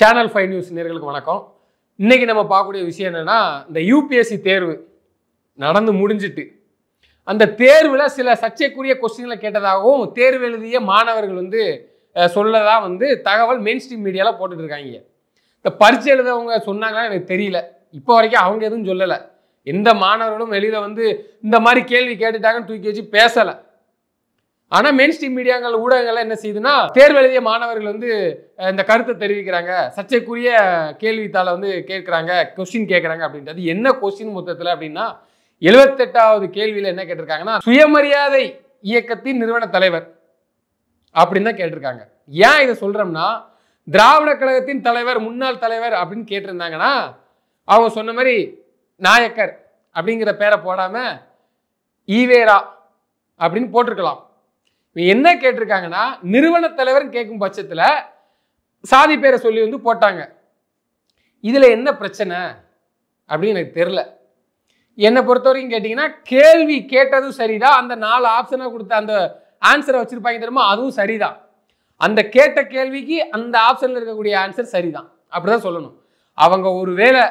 Channel 5 news நேயர்களுக்கு வணக்கம். இன்னைக்கு நம்ம பார்க்கக்கூடிய விஷயம் என்னன்னா, இந்த யூபிஎஸ்சி தேர்வு நடந்து முடிஞ்சிட்டு அந்த தேர்வுல சில சர்ச்சைக்குரிய கொஸ்டின்களை கேட்டதாகவும் தேர்வு எழுதிய மாணவர்கள் சொல்லதா தகவல் மெயின் ஸ்ட்ரீம் மீடியால போட்டுட்டு இருக்காங்க. இந்த பரீட்சை எழுதவங்க சொன்னாங்களா எனக்கு தெரியல. இப்போ வரைக்கும் அவங்க எதுவும் சொல்லல. எந்த மாணவர்களும் வெளியில இந்த மாதிரி கேள்வி கேட்டுட்டாங்கன்னு தூக்கி வச்சு பேசல. ஆனா மெயின் ஸ்ட்ரீம் மீடியாக்கள் ஊடகங்கள் என்ன செய்யுதுன்னா, தேர்வு எழுதிய மாணவர்கள் இந்த கருத்தை தெரிவிக்கிறாங்க, சர்ச்சைக்குரிய கேள்வித்தாள கேட்கிறாங்க, கொஸ்டின் கேட்கறாங்க அப்படின்றது. என்ன கொஸ்டின் மொத்தத்தில் அப்படின்னா 78வது கேள்வியில என்ன கேட்டிருக்காங்கன்னா, சுயமரியாதை இயக்கத்தின் நிறுவன தலைவர் அப்படின்னு தான் கேட்டிருக்காங்க. ஏன் இதை சொல்றோம்னா, திராவிட கழகத்தின் தலைவர், முன்னாள் தலைவர் அப்படின்னு கேட்டிருந்தாங்கன்னா அவங்க சொன்ன மாதிரி நாயக்கர் அப்படிங்கிற பேரை போடாம ஈவேரா அப்படின்னு போட்டிருக்கலாம். என்ன கேட்டிருக்காங்கன்னா, நிறுவன தலைவர் கேட்கும் பட்சத்தில் சாதி பேரை சொல்லி போட்டாங்க. இதுல என்ன பிரச்சனை அப்படின்னு எனக்கு தெரியல. என்னை பொறுத்த வரைக்கும் கேட்டீங்கன்னா, கேள்வி கேட்டதும் சரிதான், அந்த 4 ஆப்ஷனா கொடுத்த அந்த ஆன்சரை வச்சிருப்பாங்க தெரியுமா, அதுவும் சரிதான். அந்த கேட்ட கேள்விக்கு அந்த ஆப்ஷன்ல இருக்கக்கூடிய ஆன்சர் சரிதான், அப்படிதான் சொல்லணும். அவங்க ஒருவேளை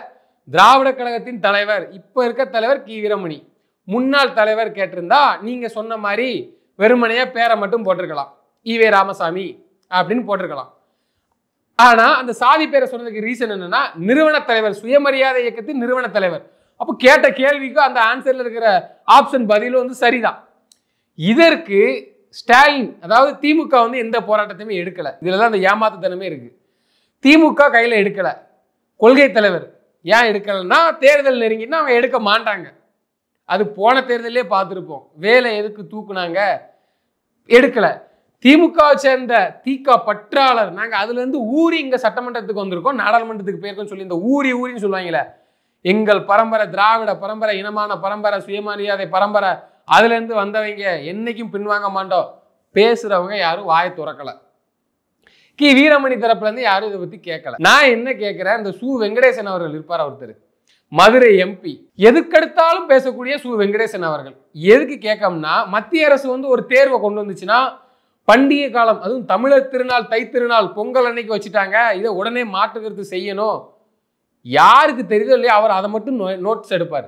திராவிட கழகத்தின் தலைவர், இப்ப இருக்க தலைவர் கி வீரமணி, முன்னாள் தலைவர் கேட்டிருந்தா நீங்க சொன்ன மாதிரி வெறுமனையா பேரை மட்டும் போட்டிருக்கலாம், ஈவே ராமசாமி அப்படின்னு போட்டிருக்கலாம். ஆனா அந்த சாதி பேரை சொன்னதுக்கு ரீசன் என்னன்னா, நிறுவன தலைவர், சுயமரியாதை இயக்கத்தின் நிறுவன தலைவர். அப்போ கேட்ட கேள்விக்கு அந்த ஆன்சர்ல இருக்கிற ஆப்ஷன் பதிலும் சரிதான். இதற்கு ஸ்டாலின், அதாவது திமுக எந்த போராட்டத்தையுமே எடுக்கல. இதுலதான் அந்த ஏமாத்துத்தனமே இருக்கு. திமுக கையில எடுக்கல. கொள்கை தலைவர் ஏன் எடுக்கலன்னா, தேர்தல் நெருங்கினா அவங்க எடுக்க மாட்டாங்க. அது போன தேர்தலே பார்த்துருப்போம். வேலை எதுக்கு தூக்குனாங்க, எடுக்கல. திமுகவை சேர்ந்த தீக பற்றாளர் நாங்க அதுல இருந்து ஊறி இங்க சட்டமன்றத்துக்கு வந்திருக்கோம், நாடாளுமன்றத்துக்கு போயிருக்கோம் சொல்லி இந்த ஊரின்னு சொல்லுவாங்களே, எங்கள் பரம்பரை திராவிட பரம்பரை, இனமான பரம்பரை, சுயமரியாதை பரம்பரை, அதுல இருந்து வந்தவங்க என்னைக்கும் பின்வாங்க மாட்டோம் பேசுறவங்க யாரும் வாயை துறக்கல. கி வீரமணி தரப்புல இருந்து யாரும் இதை பத்தி கேட்கல. நான் என்ன கேட்கிறேன், இந்த சு வெங்கடேசன் அவர்கள் இருப்பார், ஒருத்தர் மதுரை எம்பி, எதுக்கெடுத்தாலும் பேசக்கூடிய சு வெங்கடேசன் அவர்கள் எதுக்கு கேட்கம்னா, மத்திய அரசு ஒரு தேர்வை கொண்டு வந்துச்சுன்னா, பண்டிகை காலம், அதுவும் தமிழர் திருநாள், தை திருநாள், பொங்கல் அன்னைக்கு வச்சுட்டாங்க, இதை உடனே மாற்றுக்கிறது செய்யணும். யாருக்கு தெரியுதோ இல்லையா, அவர் அதை மட்டும் நோட்ஸ் எடுப்பார்.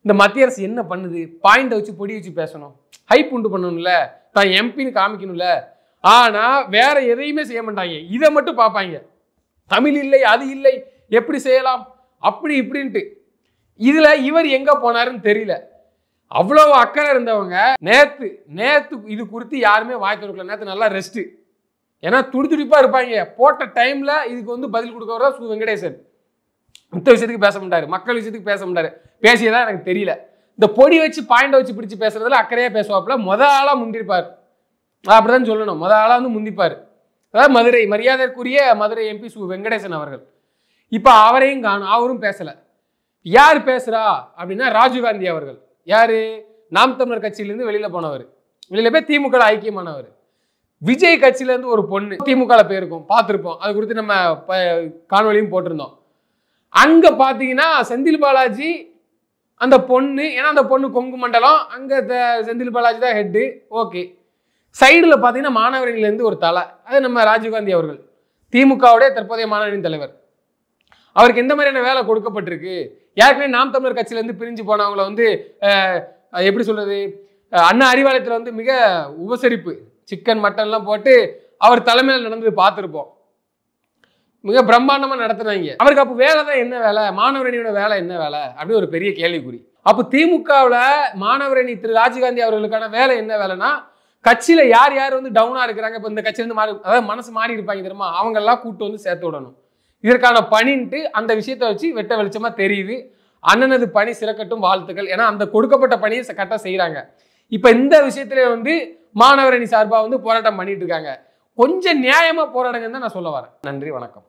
இந்த மத்திய அரசு என்ன பண்ணுது, பாயிண்ட் வச்சு பொடி வச்சு பேசணும், ஹைப் உண்டு பண்ணணும்ல, தான் எம்பின்னு காமிக்கணும்ல. ஆனா வேற எதையுமே செய்ய மாட்டாங்க, இதை மட்டும் பார்ப்பாங்க. தமிழ் இல்லை, அது இல்லை, எப்படி செய்யலாம் அப்படி இப்படின்ட்டு. இதுல இவர் எங்க போனாருன்னு தெரியல. அவ்வளவு அக்கறை இருந்தவங்க நேத்து இது குறித்து யாருமே வாய் திறக்கல. நேத்து நல்லா ரெஸ்ட், ஏன்னா துடிதுடிப்பா இருப்பாங்க. போட்ட டைம்ல இதுக்கு பதில் கொடுக்கறதா சு வெங்கடேசன். மத்த விஷயத்துக்கு பேச மாட்டாரு, மக்கள் விஷயத்துக்கு பேச மாட்டாரு. பேசியதான் எனக்கு தெரியல. இந்த பொடி வச்சு பாயிண்ட் வச்சு பிடிச்சு பேசுறதுல அக்கறையா பேசுவாப்புல. ஆளா முந்திருப்பார், அப்படிதான் சொல்லணும். ஆளா முந்திப்பாரு. அதாவது மதுரை, மரியாதைக்குரிய மதுரை எம்பி சு வெங்கடேசன் அவர்கள். இப்ப அவரையும் காணும், அவரும் பேசல. யார் பேசுறா அப்படின்னா, ராஜீவ்காந்தி அவர்கள். யாரு, நாம் தமிழர் கட்சியிலிருந்து வெளியில போனவர், வெளியில போய் திமுக ஐக்கியமானவர். விஜய் கட்சியிலேருந்து ஒரு பொண்ணு திமுக போயிருக்கும், பார்த்துருப்போம். அது குறித்து நம்ம காணொலியும் போட்டிருந்தோம். அங்க பாத்தீங்கன்னா செந்தில் பாலாஜி அந்த பொண்ணு, ஏன்னா அந்த பொண்ணு கொங்கு மண்டலம், அங்க செந்தில் பாலாஜி தான் ஹெட்டு. ஓகே, சைடுல பாத்தீங்கன்னா மாணவரிலிருந்து ஒரு தலை, அது நம்ம ராஜீவ்காந்தி அவர்கள், திமுகவுடைய தற்போதைய மாணவரின் தலைவர். அவருக்கு எந்த மாதிரியான வேலை கொடுக்கப்பட்டிருக்கு, ஏற்கனவே நாம் தமிழர் கட்சியிலேருந்து பிரிஞ்சு போனவங்களை எப்படி சொல்றது, அண்ணா அறிவாலயத்தில் மிக உபசரிப்பு, சிக்கன் மட்டன்லாம் போட்டு அவர் தலைமையில் நடந்து பார்த்துருப்போம். மிக பிரம்மாண்டமா நடத்துனாங்க. அவருக்கு அப்போ வேலை தான் என்ன வேலை, மாணவரணியோட வேலை என்ன வேலை அப்படி ஒரு பெரிய கேள்விக்குறி. அப்போ திமுகவில் மாணவரணி திரு ராஜீவ்காந்தி அவர்களுக்கான வேலை என்ன வேலைன்னா, கட்சியில யார் யார் டவுனா இருக்கிறாங்க, இப்போ இந்த கட்சியிலிருந்து மாறி, அதாவது மனசு மாறி இருப்பாங்க தெரியுமா, அவங்க எல்லாம் கூட்டு சேர்த்து விடணும். இதற்கான பணின்ட்டு அந்த விஷயத்தை வச்சு வெட்ட வெளிச்சமா தெரியுது. அண்ணனது பணி சிறக்கட்டும், வாழ்த்துக்கள். ஏன்னா அந்த கொடுக்கப்பட்ட பணியை கரெக்டா செய்யறாங்க. இப்ப இந்த விஷயத்துல மாணவரணி சார்பா போராட்டம் பண்ணிட்டு இருக்காங்க. கொஞ்சம் நியாயமா போராடுங்கன்னு தான் நான் சொல்ல வரேன். நன்றி, வணக்கம்.